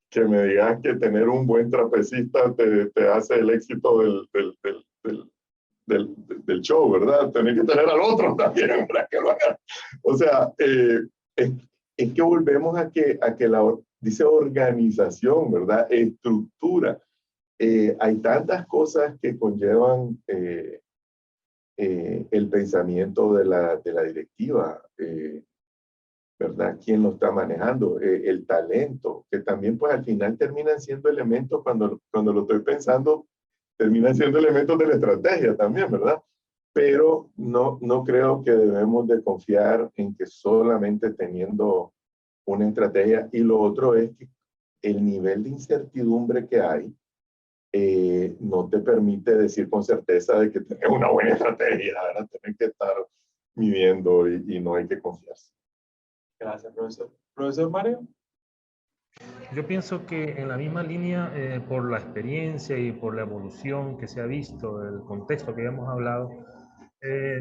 que me digas que tener un buen trapecista te hace el éxito del show, ¿verdad? Tenés que tener al otro también para que lo haga. O sea, es que volvemos a que dice organización, ¿verdad? Estructura. Hay tantas cosas que conllevan el pensamiento de la directiva, ¿verdad? ¿Quién lo está manejando? El talento, que también pues al final terminan siendo elementos, cuando lo estoy pensando, terminan siendo elementos de la estrategia también, ¿verdad? Pero no creo que debemos de confiar en que solamente teniendo una estrategia. Y lo otro es que el nivel de incertidumbre que hay no te permite decir con certeza de que tienes una buena estrategia, ¿verdad? Tienes que estar midiendo y no hay que confiarse. Gracias, profesor. Profesor Mario. Yo pienso que en la misma línea, por la experiencia y por la evolución que se ha visto, el contexto que ya hemos hablado,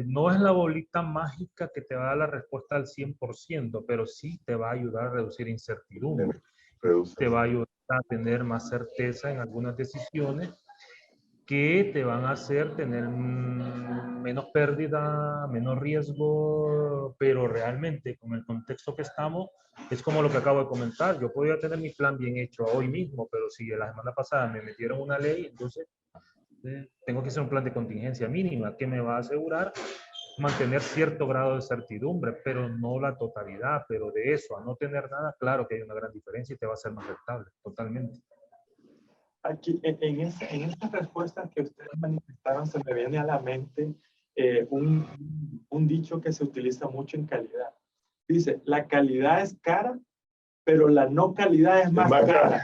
no es la bolita mágica que te va a dar la respuesta al 100%, pero sí te va a ayudar a reducir incertidumbre. Te va a ayudar a tener más certeza en algunas decisiones que te van a hacer tener menos pérdida, menos riesgo, pero realmente con el contexto que estamos, es como lo que acabo de comentar. Yo podía tener mi plan bien hecho hoy mismo, pero si la semana pasada me metieron una ley, entonces tengo que hacer un plan de contingencia mínima que me va a asegurar mantener cierto grado de certidumbre, pero no la totalidad. Pero de eso a no tener nada, claro que hay una gran diferencia y te va a ser más rentable, totalmente. Aquí, en estas respuestas que ustedes manifestaron, se me viene a la mente un dicho que se utiliza mucho en calidad. Dice, la calidad es cara, pero la no calidad es más cara,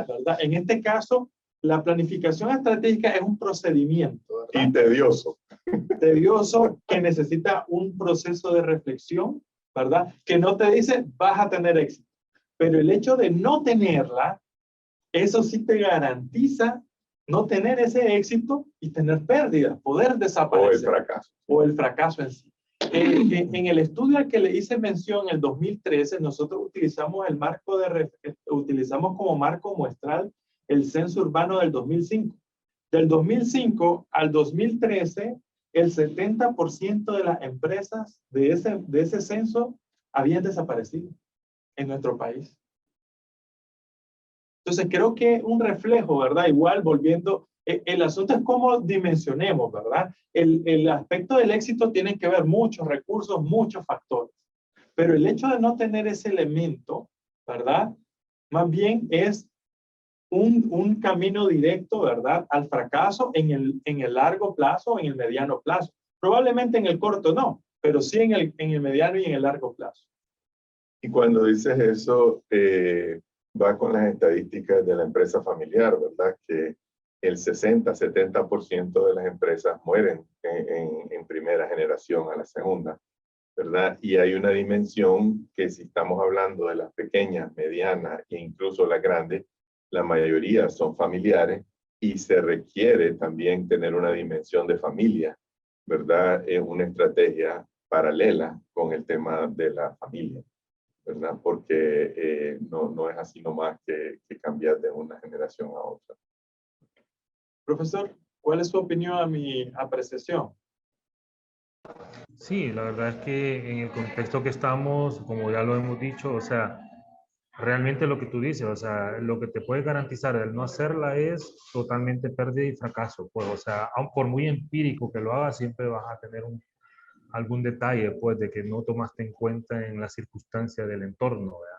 ¿verdad? En este caso, la planificación estratégica es un procedimiento, ¿verdad? Y tedioso. Tedioso, que necesita un proceso de reflexión, ¿verdad? Que no te dice, vas a tener éxito. Pero el hecho de no tenerla, eso sí te garantiza no tener ese éxito y tener pérdidas, poder desaparecer. O el fracaso. O el fracaso en sí. En el estudio al que le hice mención en el 2013, nosotros utilizamos utilizamos como marco muestral el censo urbano del 2005. Del 2005 al 2013, el 70% de las empresas de ese censo habían desaparecido en nuestro país. Entonces creo que un reflejo, ¿verdad? Igual volviendo, el asunto es cómo dimensionemos, ¿verdad? El aspecto del éxito tiene que ver muchos recursos, muchos factores. Pero el hecho de no tener ese elemento, ¿verdad? Más bien es un camino directo, ¿verdad? Al fracaso en el largo plazo, en el mediano plazo. Probablemente en el corto no, pero sí en el mediano y en el largo plazo. Y cuando dices eso, va con las estadísticas de la empresa familiar, ¿verdad? Que el 60-70% de las empresas mueren en primera generación a la segunda, ¿verdad? Y hay una dimensión que si estamos hablando de las pequeñas, medianas e incluso las grandes, la mayoría son familiares y se requiere también tener una dimensión de familia, ¿verdad? Una estrategia paralela con el tema de la familia, ¿verdad? Porque no es así nomás que cambiar de una generación a otra. Profesor, ¿cuál es su opinión a mi apreciación? Sí, la verdad es que en el contexto que estamos, como ya lo hemos dicho, o sea, realmente lo que tú dices, o sea, lo que te puede garantizar el no hacerla es totalmente pérdida y fracaso, pues, o sea, aun por muy empírico que lo hagas, siempre vas a tener algún detalle, pues, de que no tomaste en cuenta en la circunstancia del entorno, ¿verdad?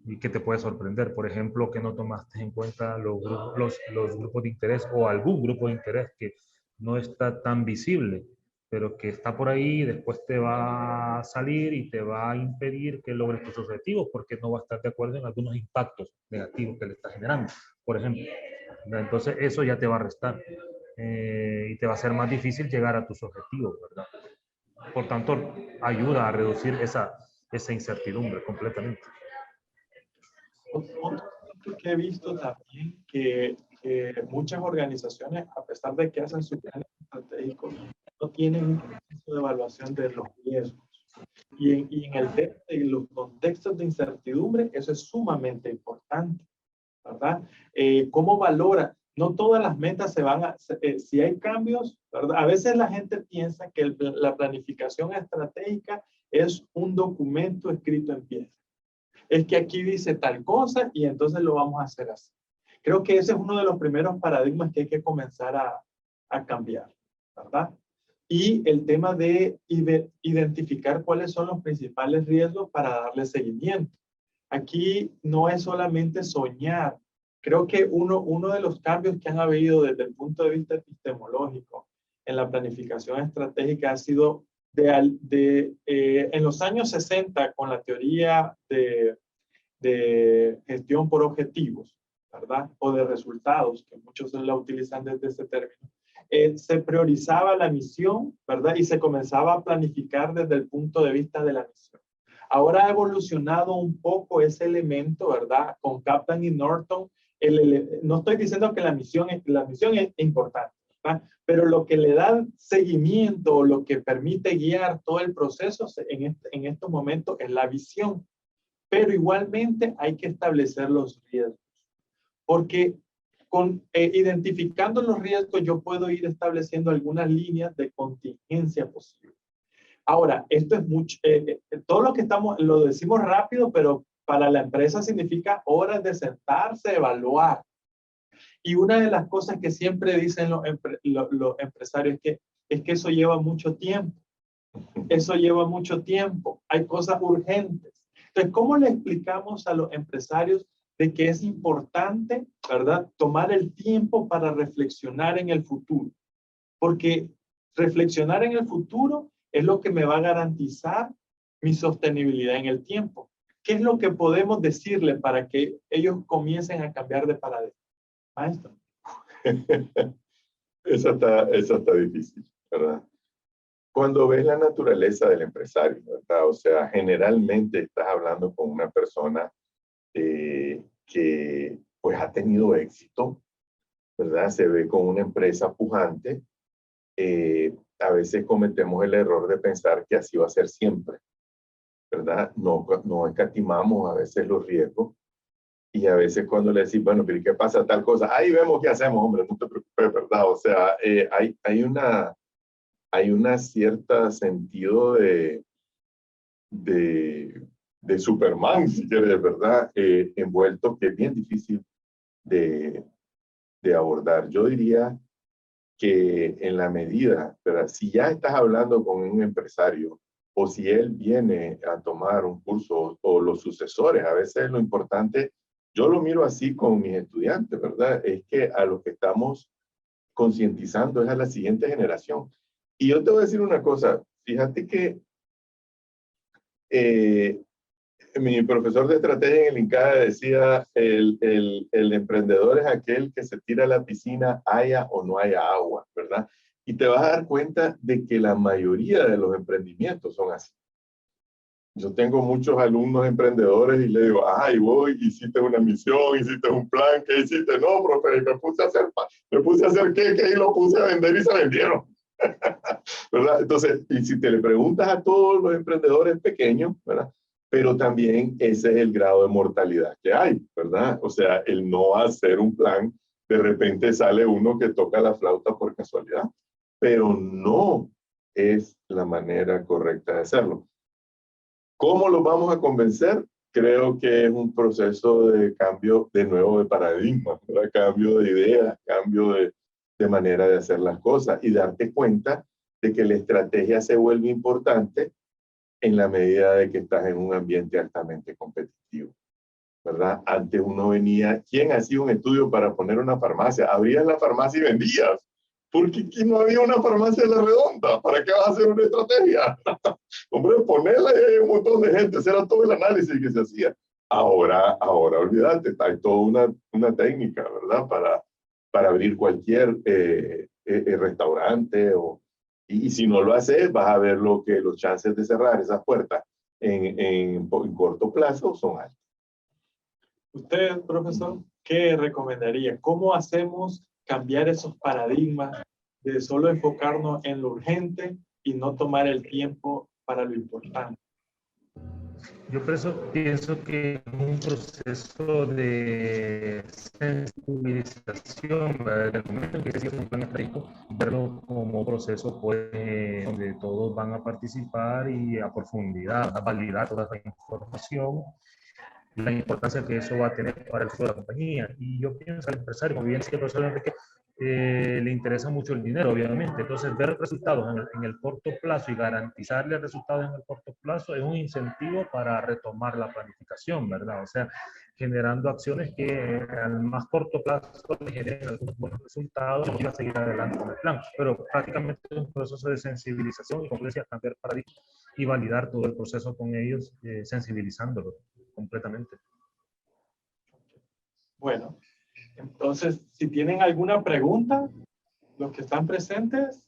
Y que te puede sorprender, por ejemplo, que no tomaste en cuenta los grupos de interés o algún grupo de interés que no está tan visible, pero que está por ahí, después te va a salir y te va a impedir que logres tus objetivos porque no va a estar de acuerdo en algunos impactos negativos que le estás generando, por ejemplo. Entonces eso ya te va a restar y te va a ser más difícil llegar a tus objetivos, ¿verdad? Por tanto, ayuda a reducir esa incertidumbre completamente. Otro punto que he visto también que muchas organizaciones, a pesar de que hacen sus planes estratégicos, no tienen un proceso de evaluación de los riesgos. Y en el tema de los contextos de incertidumbre, eso es sumamente importante, ¿verdad? ¿Cómo valora? No todas las metas se van a... si hay cambios, ¿verdad? A veces la gente piensa que la planificación estratégica es un documento escrito en piedra. Es que aquí dice tal cosa y entonces lo vamos a hacer así. Creo que ese es uno de los primeros paradigmas que hay que comenzar a cambiar, ¿verdad? Y el tema de identificar cuáles son los principales riesgos para darle seguimiento. Aquí no es solamente soñar. Creo que uno de los cambios que han habido desde el punto de vista epistemológico en la planificación estratégica ha sido en los años 60 con la teoría de de gestión por objetivos, ¿verdad? O de resultados, que muchos la utilizan desde ese término, se priorizaba la misión, ¿verdad? Y se comenzaba a planificar desde el punto de vista de la misión. Ahora ha evolucionado un poco ese elemento, ¿verdad? Con Kaplan y Norton, no estoy diciendo que la misión es importante, ¿verdad? Pero lo que le da seguimiento, lo que permite guiar todo el proceso en estos momentos es la visión. Pero igualmente hay que establecer los riesgos, porque identificando los riesgos yo puedo ir estableciendo algunas líneas de contingencia posible. Ahora, esto es mucho, todo lo que lo decimos rápido, pero para la empresa significa horas de sentarse, evaluar. Y una de las cosas que siempre dicen los empresarios es que eso lleva mucho tiempo. Eso lleva mucho tiempo. Hay cosas urgentes. Entonces, ¿cómo le explicamos a los empresarios de que es importante, ¿verdad?, tomar el tiempo para reflexionar en el futuro? Porque reflexionar en el futuro es lo que me va a garantizar mi sostenibilidad en el tiempo. ¿Qué es lo que podemos decirle para que ellos comiencen a cambiar de paradigma? Maestro. Eso está difícil, ¿verdad? Cuando ves la naturaleza del empresario, ¿verdad? O sea, generalmente estás hablando con una persona que pues ha tenido éxito, ¿verdad? Se ve con una empresa pujante. A veces cometemos el error de pensar que así va a ser siempre, ¿verdad? No escatimamos a veces los riesgos. Y a veces cuando le decís, bueno, pero ¿qué pasa tal cosa? Ahí vemos qué hacemos, hombre, no te preocupes, ¿verdad? O sea, hay una cierta sentido de Superman, si quieres, ¿verdad? Envuelto, que es bien difícil de abordar. Yo diría que en la medida, ¿verdad?, si ya estás hablando con un empresario o si él viene a tomar un curso o los sucesores, a veces lo importante, yo lo miro así con mis estudiantes, ¿verdad? Es que a los que estamos concientizando es a la siguiente generación. Y yo te voy a decir una cosa, fíjate que mi profesor de estrategia en el INCAE decía, el emprendedor es aquel que se tira a la piscina, haya o no haya agua, ¿verdad? Y te vas a dar cuenta de que la mayoría de los emprendimientos son así. Yo tengo muchos alumnos emprendedores y le digo, ay, voy, hiciste una misión, hiciste un plan, ¿qué hiciste? No, profe, me puse a hacer qué y lo puse a vender y se vendieron. ¿Verdad? Entonces, y si te le preguntas a todos los emprendedores pequeños, ¿verdad?, pero también ese es el grado de mortalidad que hay, ¿verdad? O sea, el no hacer un plan, de repente sale uno que toca la flauta por casualidad, pero no es la manera correcta de hacerlo. ¿Cómo los vamos a convencer? Creo que es un proceso de cambio de nuevo de paradigma, ¿verdad? Cambio de ideas, cambio de manera de hacer las cosas y darte cuenta de que la estrategia se vuelve importante en la medida de que estás en un ambiente altamente competitivo, ¿verdad? Antes uno venía, ¿quién hacía un estudio para poner una farmacia? Abrías la farmacia y vendías, porque aquí no había una farmacia en la redonda. ¿Para qué vas a hacer una estrategia? Hombre, ponerla y hay un montón de gente, ese era todo el análisis que se hacía. Ahora olvídate, hay toda una técnica, ¿verdad? Para abrir cualquier restaurante y si no lo haces, vas a ver que los chances de cerrar esas puertas en corto plazo son altos. Usted, profesor, ¿qué recomendaría? ¿Cómo hacemos cambiar esos paradigmas de solo enfocarnos en lo urgente y no tomar el tiempo para lo importante? Yo pienso que es un proceso de sensibilización, ¿verdad? Desde el momento en que se hace un plan estratégico, verlo como proceso pues, donde todos van a participar y a profundidad, a validar toda esa información, la importancia que eso va a tener para el futuro de la compañía. Y yo pienso al empresario, como bien decía el profesor Enrique, le interesa mucho el dinero, obviamente. Entonces, ver resultados en el corto plazo y garantizarle resultados en el corto plazo es un incentivo para retomar la planificación, ¿verdad? O sea, generando acciones que al más corto plazo le generen algunos buenos resultados y a seguir adelante con el plan. Pero prácticamente es un proceso de sensibilización y, como decía, cambiar paradigma y validar todo el proceso con ellos, sensibilizándolos completamente. Bueno, entonces, si tienen alguna pregunta, los que están presentes.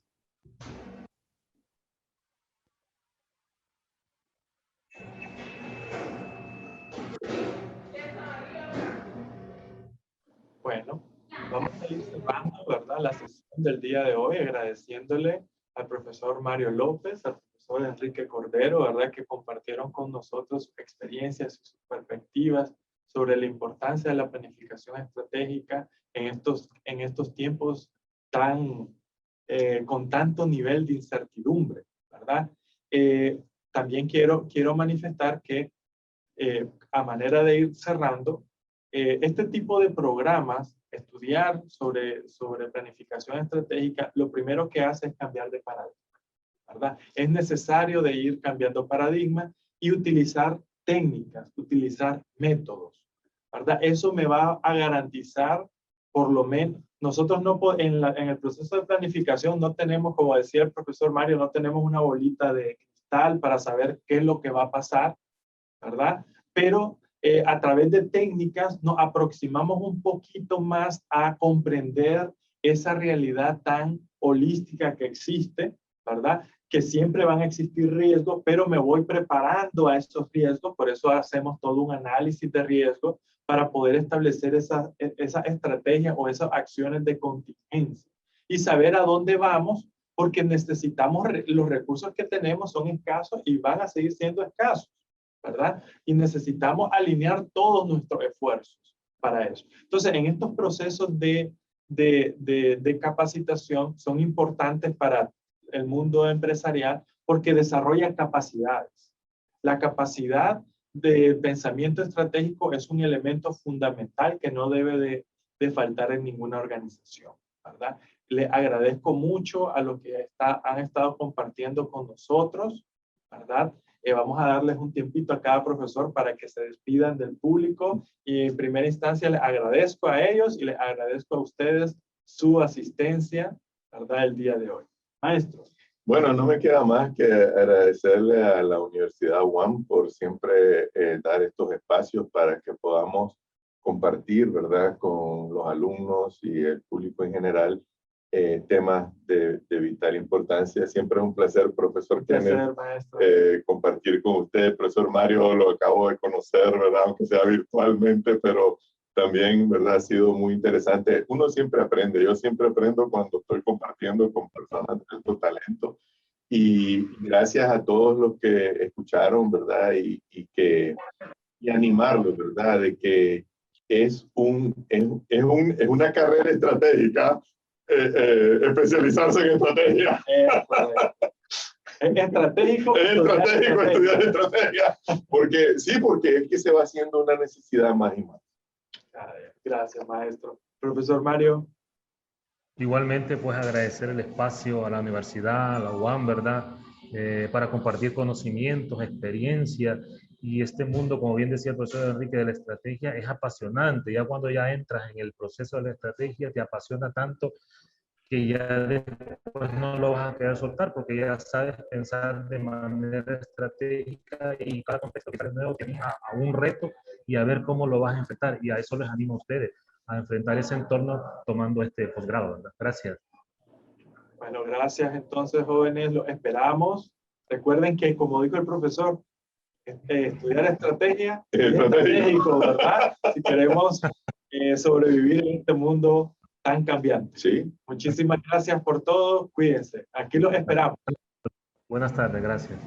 Bueno, vamos a ir cerrando, ¿verdad?, la sesión del día de hoy, agradeciéndole al profesor Mario López, al profesor Enrique Cordero, ¿verdad?, que compartieron con nosotros sus experiencias y sus perspectivas sobre la importancia de la planificación estratégica en estos tiempos con tanto nivel de incertidumbre, ¿verdad? También quiero manifestar que, a manera de ir cerrando, este tipo de programas, estudiar sobre planificación estratégica, lo primero que hace es cambiar de paradigma, ¿verdad? Es necesario de ir cambiando paradigma y utilizar técnicas, utilizar métodos, ¿verdad? Eso me va a garantizar, por lo menos, nosotros no en el proceso de planificación no tenemos, como decía el profesor Mario, no tenemos una bolita de cristal para saber qué es lo que va a pasar, ¿verdad? Pero a través de técnicas nos aproximamos un poquito más a comprender esa realidad tan holística que existe, ¿verdad? Que siempre van a existir riesgos, pero me voy preparando a estos riesgos, por eso hacemos todo un análisis de riesgo para poder establecer esa estrategia o esas acciones de contingencia y saber a dónde vamos, porque necesitamos, los recursos que tenemos son escasos y van a seguir siendo escasos, ¿verdad? Y necesitamos alinear todos nuestros esfuerzos para eso. Entonces, en estos procesos de capacitación son importantes para el mundo empresarial porque desarrolla capacidades. La capacidad de pensamiento estratégico es un elemento fundamental que no debe de faltar en ninguna organización, ¿verdad? Le agradezco mucho a los que han estado compartiendo con nosotros, ¿verdad? Vamos a darles un tiempito a cada profesor para que se despidan del público y en primera instancia les agradezco a ellos y les agradezco a ustedes su asistencia, ¿verdad?, el día de hoy. Maestro. Bueno, no me queda más que agradecerle a la Universidad UAM por siempre dar estos espacios para que podamos compartir, ¿verdad?, con los alumnos y el público en general temas de vital importancia. Siempre es un placer, profesor Kenneth, compartir con usted. Profesor Mario lo acabo de conocer, ¿verdad?, aunque sea virtualmente, pero también, ¿verdad?, ha sido muy interesante. Uno siempre aprende. Yo siempre aprendo cuando estoy compartiendo con personas de alto talento. Y gracias a todos los que escucharon, ¿verdad?, y animarlos, ¿verdad?, de que es una carrera estratégica, especializarse en estrategia. Es estratégico. Es estratégico estudiar estrategia. Porque es que se va haciendo una necesidad más y más. Gracias, maestro. Profesor Mario. Igualmente, pues agradecer el espacio a la universidad, a la UAM, ¿verdad? Para compartir conocimientos, experiencias. Y este mundo, como bien decía el profesor Enrique, de la estrategia es apasionante. Ya cuando ya entras en el proceso de la estrategia, te apasiona tanto que ya después no lo vas a querer soltar porque ya sabes pensar de manera estratégica y cada contexto que sale nuevo tienes a un reto y a ver cómo lo vas a enfrentar. Y a eso les animo a ustedes, a enfrentar ese entorno tomando este posgrado, ¿verdad? Gracias. Bueno, gracias entonces, jóvenes, lo esperamos. Recuerden que, como dijo el profesor, estudiar estrategia es estratégico, ¿verdad? Si queremos sobrevivir en este mundo tan cambiante. Sí. Muchísimas gracias por todo. Cuídense. Aquí los esperamos. Buenas tardes. Gracias.